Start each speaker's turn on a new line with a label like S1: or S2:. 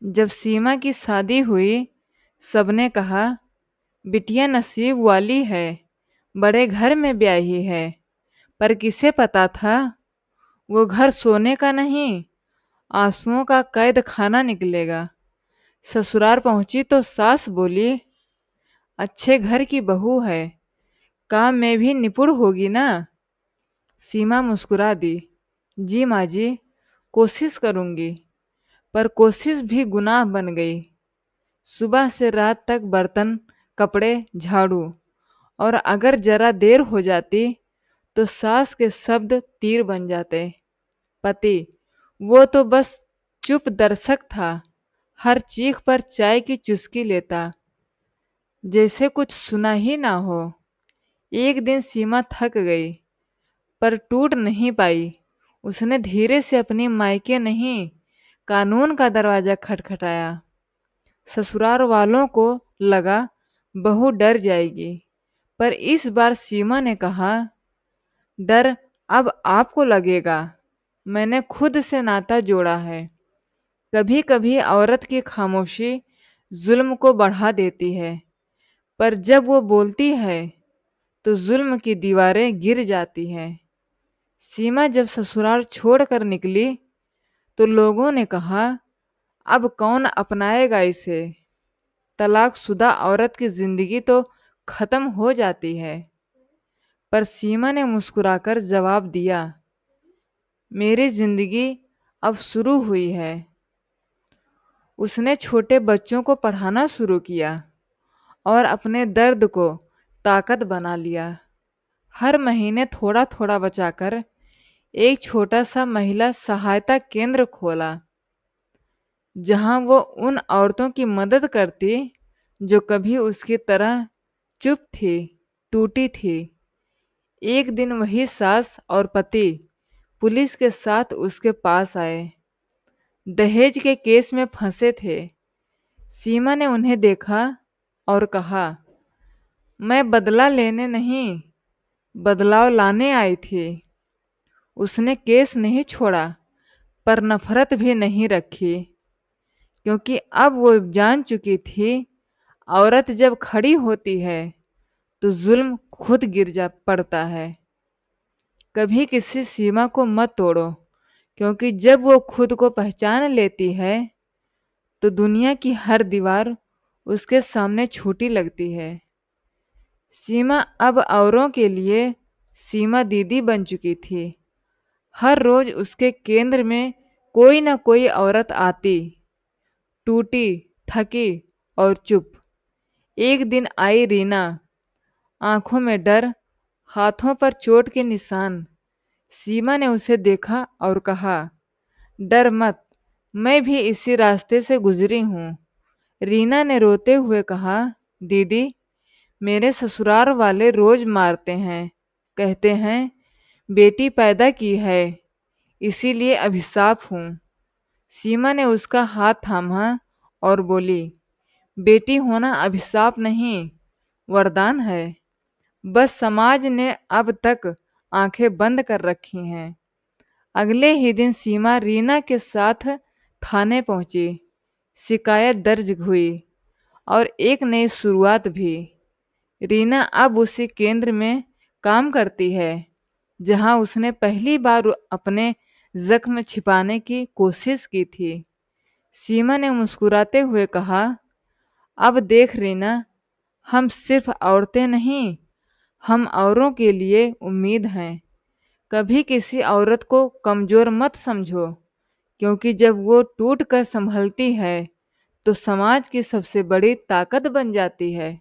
S1: जब सीमा की शादी हुई, सबने कहा, बिटिया नसीब वाली है, बड़े घर में ब्याही है। पर किसे पता था वो घर सोने का नहीं, आंसुओं का कैद खाना निकलेगा। ससुराल पहुंची तो सास बोली, अच्छे घर की बहू है, काम में भी निपुण होगी ना। सीमा मुस्कुरा दी, जी माँ जी, कोशिश करूंगी। पर कोशिश भी गुनाह बन गई। सुबह से रात तक बर्तन, कपड़े, झाड़ू, और अगर जरा देर हो जाती तो सास के शब्द तीर बन जाते। पति, वो तो बस चुप दर्शक था, हर चीख पर चाय की चुस्की लेता, जैसे कुछ सुना ही ना हो। एक दिन सीमा थक गई, पर टूट नहीं पाई। उसने धीरे से अपनी मायके नहीं, कानून का दरवाजा खटखटाया। ससुराल वालों को लगा बहू डर जाएगी, पर इस बार सीमा ने कहा, डर अब आपको लगेगा, मैंने खुद से नाता जोड़ा है। कभी कभी औरत की खामोशी जुल्म को बढ़ा देती है, पर जब वो बोलती है तो जुल्म की दीवारें गिर जाती हैं। सीमा जब ससुराल छोड़कर निकली तो लोगों ने कहा, अब कौन अपनाएगा इसे। तलाकशुदा औरत की जिंदगी तो खत्म हो जाती है। पर सीमा ने मुस्कुराकर जवाब दिया, मेरी जिंदगी अब शुरू हुई है। उसने छोटे बच्चों को पढ़ाना शुरू किया और अपने दर्द को ताकत बना लिया। हर महीने थोड़ा थोड़ा बचाकर एक छोटा सा महिला सहायता केंद्र खोला, जहां वो उन औरतों की मदद करती जो कभी उसकी तरह चुप थी, टूटी थी। एक दिन वही सास और पति पुलिस के साथ उसके पास आए, दहेज के केस में फंसे थे। सीमा ने उन्हें देखा और कहा, मैं बदला लेने नहीं, बदलाव लाने आई थी। उसने केस नहीं छोड़ा, पर नफरत भी नहीं रखी, क्योंकि अब वो जान चुकी थी, औरत जब खड़ी होती है तो जुल्म खुद गिर जा पड़ता है। कभी किसी सीमा को मत तोड़ो, क्योंकि जब वो खुद को पहचान लेती है तो दुनिया की हर दीवार उसके सामने छोटी लगती है। सीमा अब औरों के लिए सीमा दीदी बन चुकी थी। हर रोज उसके केंद्र में कोई ना कोई औरत आती, टूटी, थकी और चुप। एक दिन आई रीना, आंखों में डर, हाथों पर चोट के निशान। सीमा ने उसे देखा और कहा, डर मत, मैं भी इसी रास्ते से गुजरी हूँ। रीना ने रोते हुए कहा, दीदी, मेरे ससुराल वाले रोज मारते हैं, कहते हैं बेटी पैदा की है, इसीलिए अभिशाप हूँ। सीमा ने उसका हाथ थामा और बोली, बेटी होना अभिशाप नहीं, वरदान है। बस समाज ने अब तक आंखें बंद कर रखी हैं। अगले ही दिन सीमा रीना के साथ थाने पहुंची। शिकायत दर्ज हुई और एक नई शुरुआत भी। रीना अब उसी केंद्र में काम करती है जहां उसने पहली बार अपने जख्म छिपाने की कोशिश की थी। सीमा ने मुस्कुराते हुए कहा, अब देख रीना, हम सिर्फ औरतें नहीं, हम औरों के लिए उम्मीद हैं। कभी किसी औरत को कमजोर मत समझो, क्योंकि जब वो टूट कर संभलती है तो समाज की सबसे बड़ी ताकत बन जाती है।